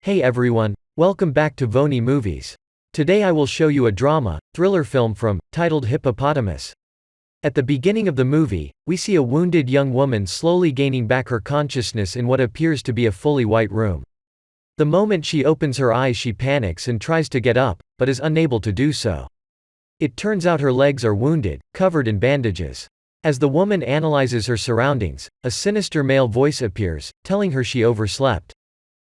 Hey everyone, welcome back to Vony Movies. Today I will show you a drama, thriller film titled Hippopotamus. At the beginning of the movie, we see a wounded young woman slowly gaining back her consciousness in what appears to be a fully white room. The moment she opens her eyes she panics and tries to get up, but is unable to do so. It turns out her legs are wounded, covered in bandages. As the woman analyzes her surroundings, a sinister male voice appears, telling her she overslept.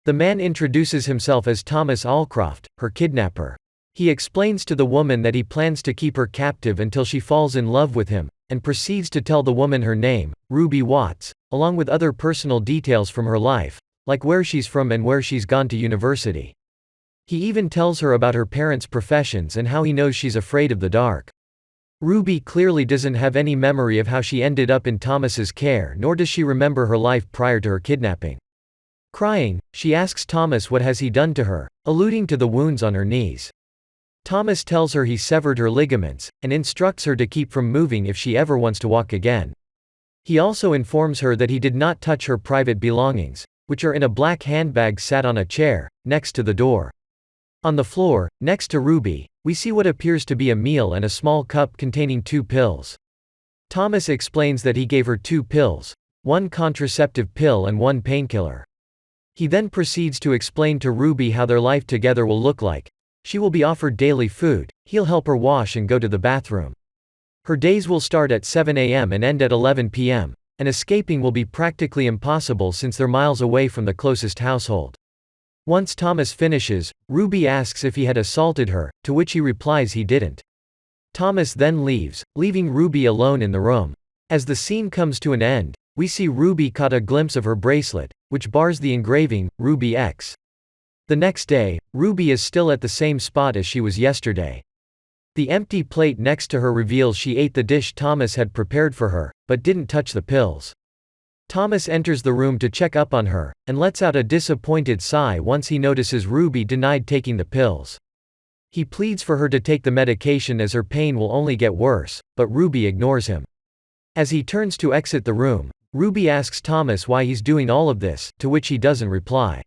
The man introduces himself as Thomas Allcroft, her kidnapper. He explains to the woman that he plans to keep her captive until she falls in love with him, and proceeds to tell the woman her name, Ruby Watts, along with other personal details from her life, like where she's from and where she's gone to university. He even tells her about her parents' professions and how he knows she's afraid of the dark. Ruby clearly doesn't have any memory of how she ended up in Thomas's care, nor does she remember her life prior to her kidnapping. Crying, she asks Thomas what has he done to her, alluding to the wounds on her knees. Thomas tells her he severed her ligaments, and instructs her to keep from moving if she ever wants to walk again. He also informs her that he did not touch her private belongings, which are in a black handbag sat on a chair, next to the door. On the floor, next to Ruby, we see what appears to be a meal and a small cup containing 2 pills. Thomas explains that he gave her 2 pills, 1 contraceptive pill and 1 painkiller. He then proceeds to explain to Ruby how their life together will look like. She will be offered daily food, he'll help her wash and go to the bathroom. Her days will start at 7 a.m. and end at 11 p.m., and escaping will be practically impossible since they're miles away from the closest household. Once Thomas finishes, Ruby asks if he had assaulted her, to which he replies he didn't. Thomas then leaves, leaving Ruby alone in the room. As the scene comes to an end, we see Ruby caught a glimpse of her bracelet, which bars the engraving, Ruby X. The next day, Ruby is still at the same spot as she was yesterday. The empty plate next to her reveals she ate the dish Thomas had prepared for her, but didn't touch the pills. Thomas enters the room to check up on her, and lets out a disappointed sigh once he notices Ruby denied taking the pills. He pleads for her to take the medication as her pain will only get worse, but Ruby ignores him. As he turns to exit the room, Ruby asks Thomas why he's doing all of this, to which he doesn't reply.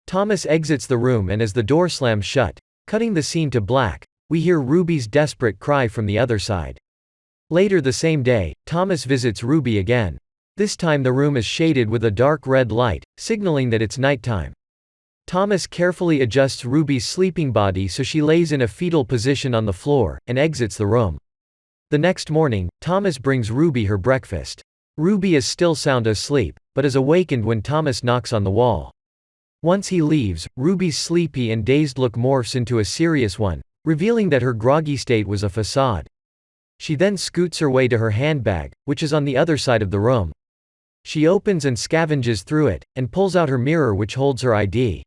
Thomas exits the room, and as the door slams shut, cutting the scene to black, we hear Ruby's desperate cry from the other side. Later the same day, Thomas visits Ruby again. This time the room is shaded with a dark red light, signaling that it's nighttime. Thomas carefully adjusts Ruby's sleeping body so she lays in a fetal position on the floor, and exits the room. The next morning, Thomas brings Ruby her breakfast. Ruby is still sound asleep, but is awakened when Thomas knocks on the wall. Once he leaves, Ruby's sleepy and dazed look morphs into a serious one, revealing that her groggy state was a facade. She then scoots her way to her handbag, which is on the other side of the room. She opens and scavenges through it, and pulls out her mirror which holds her ID.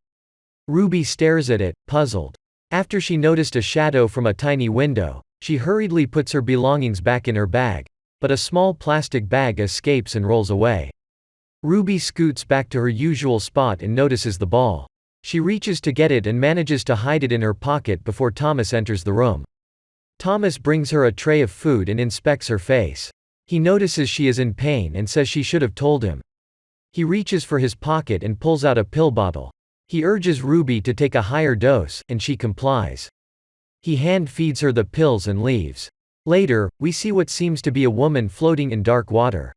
Ruby stares at it, puzzled. After she noticed a shadow from a tiny window, she hurriedly puts her belongings back in her bag, but a small plastic bag escapes and rolls away. Ruby scoots back to her usual spot and notices the ball. She reaches to get it and manages to hide it in her pocket before Thomas enters the room. Thomas brings her a tray of food and inspects her face. He notices she is in pain and says she should have told him. He reaches for his pocket and pulls out a pill bottle. He urges Ruby to take a higher dose, and she complies. He hand feeds her the pills and leaves. Later, we see what seems to be a woman floating in dark water.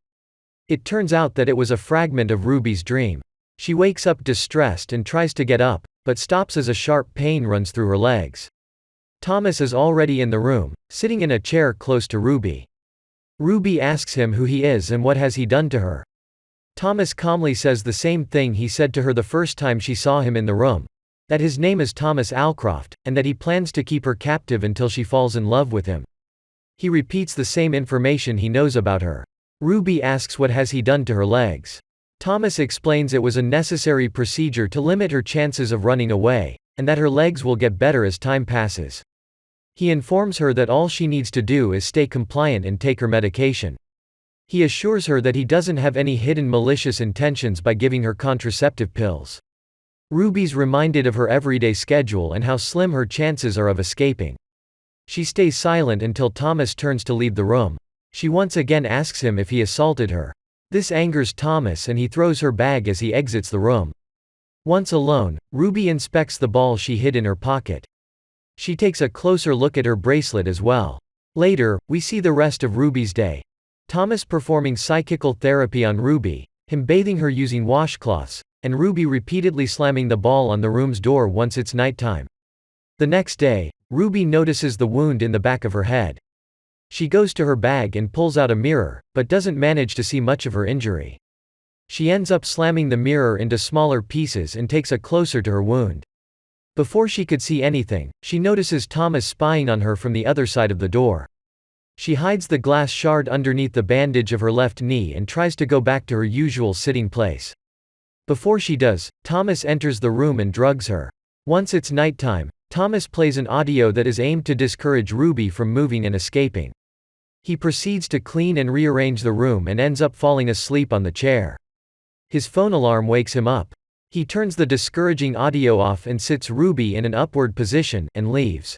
It turns out that it was a fragment of Ruby's dream. She wakes up distressed and tries to get up, but stops as a sharp pain runs through her legs. Thomas is already in the room, sitting in a chair close to Ruby. Ruby asks him who he is and what has he done to her. Thomas calmly says the same thing he said to her the first time she saw him in the room, that his name is Thomas Allcroft, and that he plans to keep her captive until she falls in love with him. He repeats the same information he knows about her. Ruby asks what has he done to her legs. Thomas explains it was a necessary procedure to limit her chances of running away, and that her legs will get better as time passes. He informs her that all she needs to do is stay compliant and take her medication. He assures her that he doesn't have any hidden malicious intentions by giving her contraceptive pills. Ruby's reminded of her everyday schedule and how slim her chances are of escaping. She stays silent until Thomas turns to leave the room. She once again asks him if he assaulted her. This angers Thomas and he throws her bag as he exits the room. Once alone, Ruby inspects the ball she hid in her pocket. She takes a closer look at her bracelet as well. Later, we see the rest of Ruby's day. Thomas performing psychical therapy on Ruby, him bathing her using washcloths, and Ruby repeatedly slamming the ball on the room's door once it's nighttime. The next day, Ruby notices the wound in the back of her head. She goes to her bag and pulls out a mirror, but doesn't manage to see much of her injury. She ends up slamming the mirror into smaller pieces and takes a closer to her wound. Before she could see anything, she notices Thomas spying on her from the other side of the door. She hides the glass shard underneath the bandage of her left knee and tries to go back to her usual sitting place. Before she does, Thomas enters the room and drugs her. Once it's nighttime, Thomas plays an audio that is aimed to discourage Ruby from moving and escaping. He proceeds to clean and rearrange the room and ends up falling asleep on the chair. His phone alarm wakes him up. He turns the discouraging audio off and sits Ruby in an upward position, and leaves.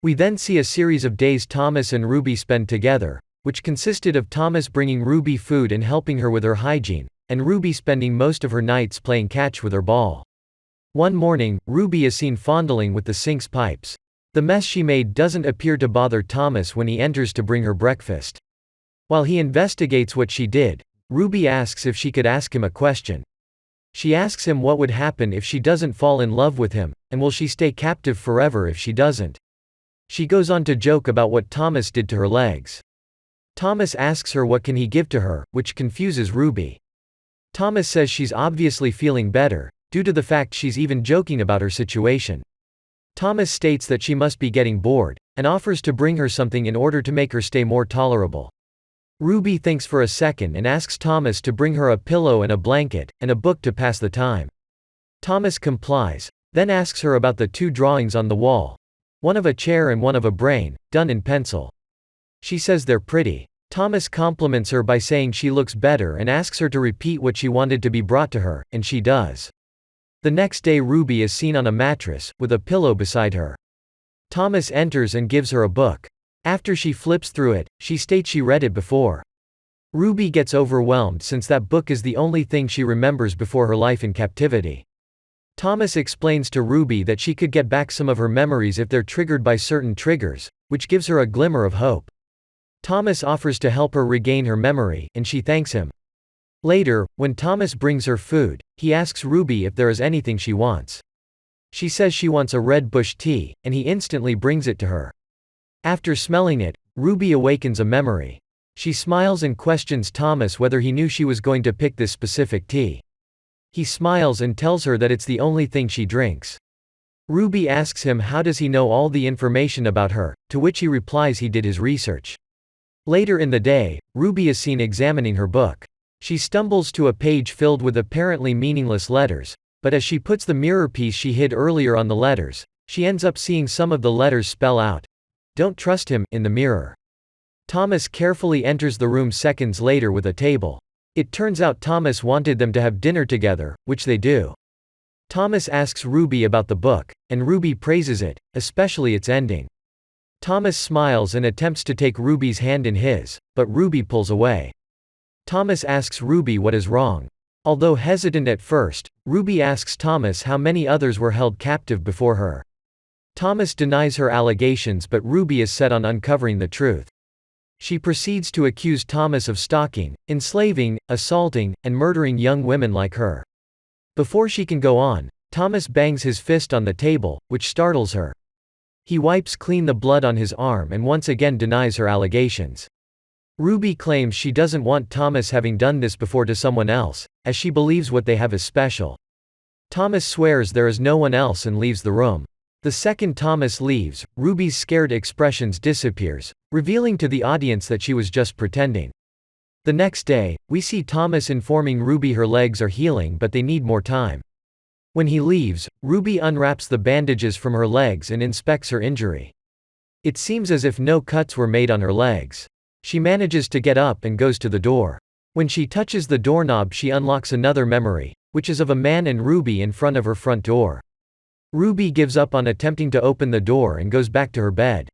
We then see a series of days Thomas and Ruby spend together, which consisted of Thomas bringing Ruby food and helping her with her hygiene, and Ruby spending most of her nights playing catch with her ball. One morning, Ruby is seen fondling with the sink's pipes. The mess she made doesn't appear to bother Thomas when he enters to bring her breakfast. While he investigates what she did, Ruby asks if she could ask him a question. She asks him what would happen if she doesn't fall in love with him, and will she stay captive forever if she doesn't. She goes on to joke about what Thomas did to her legs. Thomas asks her what can he give to her, which confuses Ruby. Thomas says she's obviously feeling better, due to the fact she's even joking about her situation. Thomas states that she must be getting bored, and offers to bring her something in order to make her stay more tolerable. Ruby thinks for a second and asks Thomas to bring her a pillow and a blanket, and a book to pass the time. Thomas complies, then asks her about the two drawings on the wall, one of a chair and one of a brain, done in pencil. She says they're pretty. Thomas compliments her by saying she looks better and asks her to repeat what she wanted to be brought to her, and she does. The next day Ruby is seen on a mattress, with a pillow beside her. Thomas enters and gives her a book. After she flips through it, she states she read it before. Ruby gets overwhelmed since that book is the only thing she remembers before her life in captivity. Thomas explains to Ruby that she could get back some of her memories if they're triggered by certain triggers, which gives her a glimmer of hope. Thomas offers to help her regain her memory, and she thanks him. Later, when Thomas brings her food, he asks Ruby if there is anything she wants. She says she wants a red bush tea, and he instantly brings it to her. After smelling it, Ruby awakens a memory. She smiles and questions Thomas whether he knew she was going to pick this specific tea. He smiles and tells her that it's the only thing she drinks. Ruby asks him how does he know all the information about her, to which he replies he did his research. Later in the day, Ruby is seen examining her book. She stumbles to a page filled with apparently meaningless letters, but as she puts the mirror piece she hid earlier on the letters, she ends up seeing some of the letters spell out, "Don't trust him," in the mirror. Thomas carefully enters the room seconds later with a table. It turns out Thomas wanted them to have dinner together, which they do. Thomas asks Ruby about the book, and Ruby praises it, especially its ending. Thomas smiles and attempts to take Ruby's hand in his, but Ruby pulls away. Thomas asks Ruby what is wrong. Although hesitant at first, Ruby asks Thomas how many others were held captive before her. Thomas denies her allegations, but Ruby is set on uncovering the truth. She proceeds to accuse Thomas of stalking, enslaving, assaulting, and murdering young women like her. Before she can go on, Thomas bangs his fist on the table, which startles her. He wipes clean the blood on his arm and once again denies her allegations. Ruby claims she doesn't want Thomas having done this before to someone else, as she believes what they have is special. Thomas swears there is no one else and leaves the room. The second Thomas leaves, Ruby's scared expressions disappears, revealing to the audience that she was just pretending. The next day, we see Thomas informing Ruby her legs are healing but they need more time. When he leaves, Ruby unwraps the bandages from her legs and inspects her injury. It seems as if no cuts were made on her legs. She manages to get up and goes to the door. When she touches the doorknob she unlocks another memory, which is of a man and Ruby in front of her front door. Ruby gives up on attempting to open the door and goes back to her bed.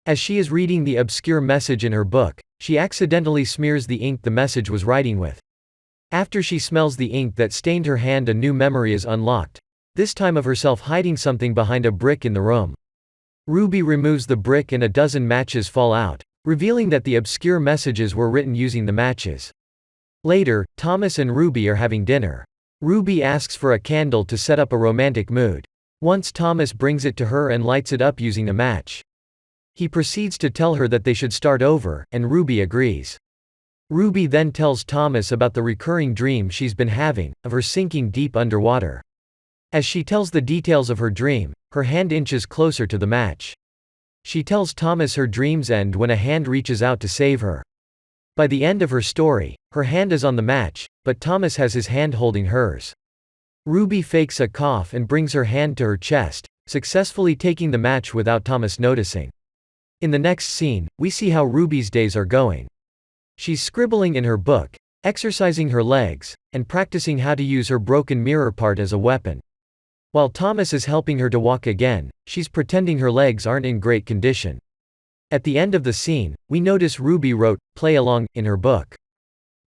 As she is reading the obscure message in her book, she accidentally smears the ink the message was writing with. After she smells the ink that stained her hand, a new memory is unlocked, this time of herself hiding something behind a brick in the room. Ruby removes the brick and a dozen matches fall out, revealing that the obscure messages were written using the matches. Later, Thomas and Ruby are having dinner. Ruby asks for a candle to set up a romantic mood. Once Thomas brings it to her and lights it up using a match. He proceeds to tell her that they should start over, and Ruby agrees. Ruby then tells Thomas about the recurring dream she's been having, of her sinking deep underwater. As she tells the details of her dream, her hand inches closer to the match. She tells Thomas her dreams end when a hand reaches out to save her. By the end of her story, her hand is on the match, but Thomas has his hand holding hers. Ruby fakes a cough and brings her hand to her chest, successfully taking the match without Thomas noticing. In the next scene, we see how Ruby's days are going. She's scribbling in her book, exercising her legs, and practicing how to use her broken mirror part as a weapon. While Thomas is helping her to walk again, she's pretending her legs aren't in great condition. At the end of the scene, we notice Ruby wrote, "Play along," in her book.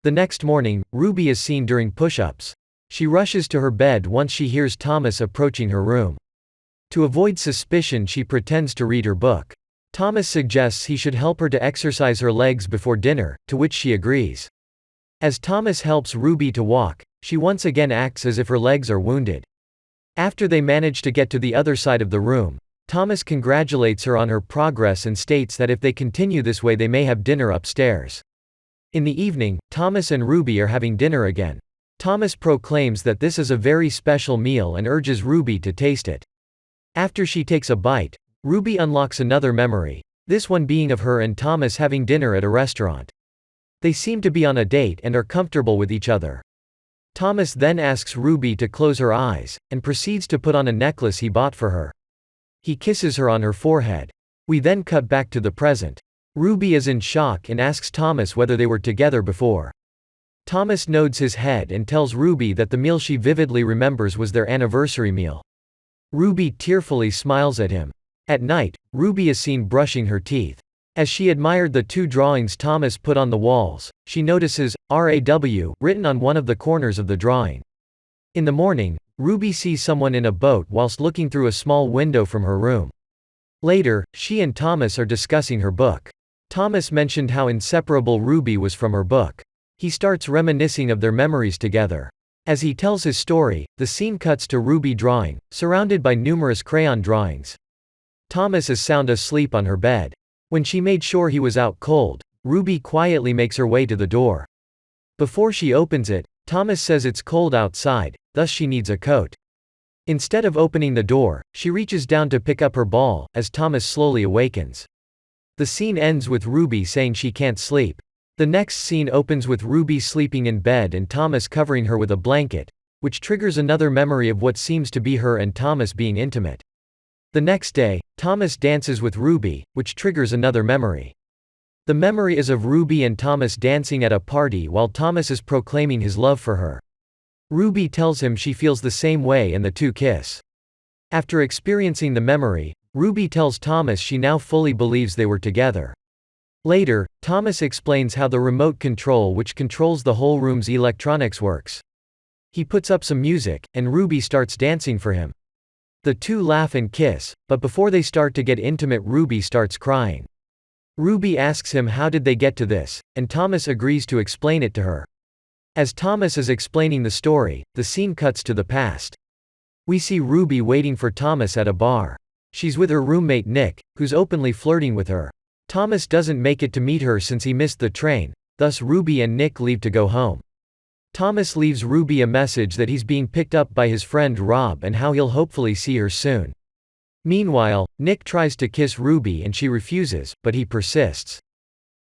The next morning, Ruby is seen doing push-ups. She rushes to her bed once she hears Thomas approaching her room. To avoid suspicion, she pretends to read her book. Thomas suggests he should help her to exercise her legs before dinner, to which she agrees. As Thomas helps Ruby to walk, she once again acts as if her legs are wounded. After they manage to get to the other side of the room, Thomas congratulates her on her progress and states that if they continue this way they may have dinner upstairs. In the evening, Thomas and Ruby are having dinner again. Thomas proclaims that this is a very special meal and urges Ruby to taste it. After she takes a bite, Ruby unlocks another memory, this one being of her and Thomas having dinner at a restaurant. They seem to be on a date and are comfortable with each other. Thomas then asks Ruby to close her eyes, and proceeds to put on a necklace he bought for her. He kisses her on her forehead. We then cut back to the present. Ruby is in shock and asks Thomas whether they were together before. Thomas nods his head and tells Ruby that the meal she vividly remembers was their anniversary meal. Ruby tearfully smiles at him. At night, Ruby is seen brushing her teeth. As she admired the two drawings Thomas put on the walls, she notices "RAW" written on one of the corners of the drawing. In the morning, Ruby sees someone in a boat whilst looking through a small window from her room. Later, she and Thomas are discussing her book. Thomas mentioned how inseparable Ruby was from her book. He starts reminiscing of their memories together. As he tells his story, the scene cuts to Ruby drawing, surrounded by numerous crayon drawings. Thomas is sound asleep on her bed. When she made sure he was out cold, Ruby quietly makes her way to the door. Before she opens it, Thomas says it's cold outside, thus she needs a coat. Instead of opening the door, she reaches down to pick up her ball, as Thomas slowly awakens. The scene ends with Ruby saying she can't sleep. The next scene opens with Ruby sleeping in bed and Thomas covering her with a blanket, which triggers another memory of what seems to be her and Thomas being intimate. The next day, Thomas dances with Ruby, which triggers another memory. The memory is of Ruby and Thomas dancing at a party while Thomas is proclaiming his love for her. Ruby tells him she feels the same way and the two kiss. After experiencing the memory, Ruby tells Thomas she now fully believes they were together. Later, Thomas explains how the remote control which controls the whole room's electronics works. He puts up some music, and Ruby starts dancing for him. The two laugh and kiss, but before they start to get intimate, Ruby starts crying. Ruby asks him how did they get to this, and Thomas agrees to explain it to her. As Thomas is explaining the story, the scene cuts to the past. We see Ruby waiting for Thomas at a bar. She's with her roommate Nick, who's openly flirting with her. Thomas doesn't make it to meet her since he missed the train, thus Ruby and Nick leave to go home. Thomas leaves Ruby a message that he's being picked up by his friend Rob and how he'll hopefully see her soon. Meanwhile, Nick tries to kiss Ruby and she refuses, but he persists.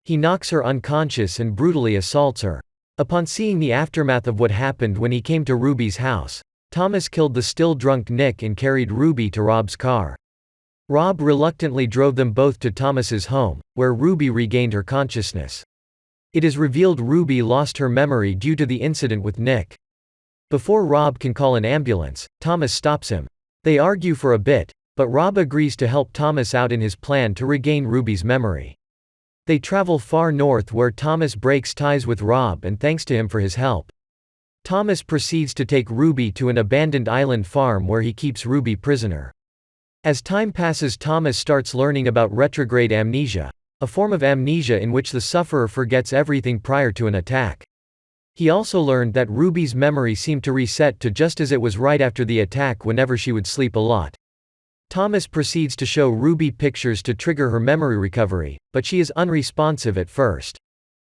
He knocks her unconscious and brutally assaults her. Upon seeing the aftermath of what happened when he came to Ruby's house, Thomas killed the still drunk Nick and carried Ruby to Rob's car. Rob reluctantly drove them both to Thomas's home, where Ruby regained her consciousness. It is revealed Ruby lost her memory due to the incident with Nick. Before Rob can call an ambulance, Thomas stops him. They argue for a bit, but Rob agrees to help Thomas out in his plan to regain Ruby's memory. They travel far north where Thomas breaks ties with Rob and thanks to him for his help. Thomas proceeds to take Ruby to an abandoned island farm where he keeps Ruby prisoner. As time passes, Thomas starts learning about retrograde amnesia, a form of amnesia in which the sufferer forgets everything prior to an attack. He also learned that Ruby's memory seemed to reset to just as it was right after the attack whenever she would sleep a lot. Thomas proceeds to show Ruby pictures to trigger her memory recovery, but she is unresponsive at first.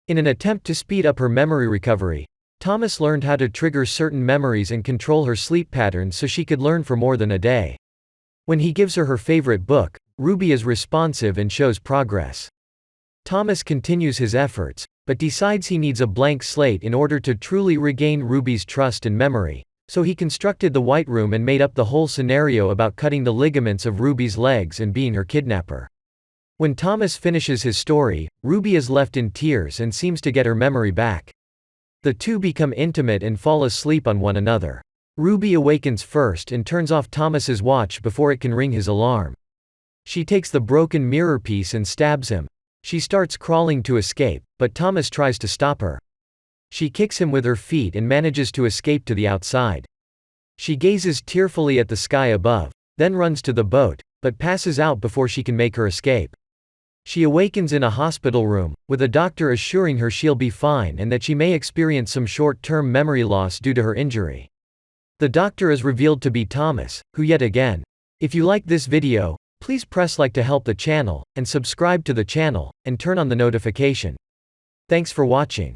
In an attempt to speed up her memory recovery, Thomas learned how to trigger certain memories and control her sleep patterns so she could learn for more than a day. When he gives her her favorite book, Ruby is responsive and shows progress. Thomas continues his efforts, but decides he needs a blank slate in order to truly regain Ruby's trust and memory, so he constructed the White Room and made up the whole scenario about cutting the ligaments of Ruby's legs and being her kidnapper. When Thomas finishes his story, Ruby is left in tears and seems to get her memory back. The two become intimate and fall asleep on one another. Ruby awakens first and turns off Thomas's watch before it can ring his alarm. She takes the broken mirror piece and stabs him. She starts crawling to escape, but Thomas tries to stop her. She kicks him with her feet and manages to escape to the outside. She gazes tearfully at the sky above, then runs to the boat, but passes out before she can make her escape. She awakens in a hospital room, with a doctor assuring her she'll be fine and that she may experience some short-term memory loss due to her injury. The doctor is revealed to be Thomas, who yet again. If you like this video, please press like to help the channel, and subscribe to the channel, and turn on the notification. Thanks for watching.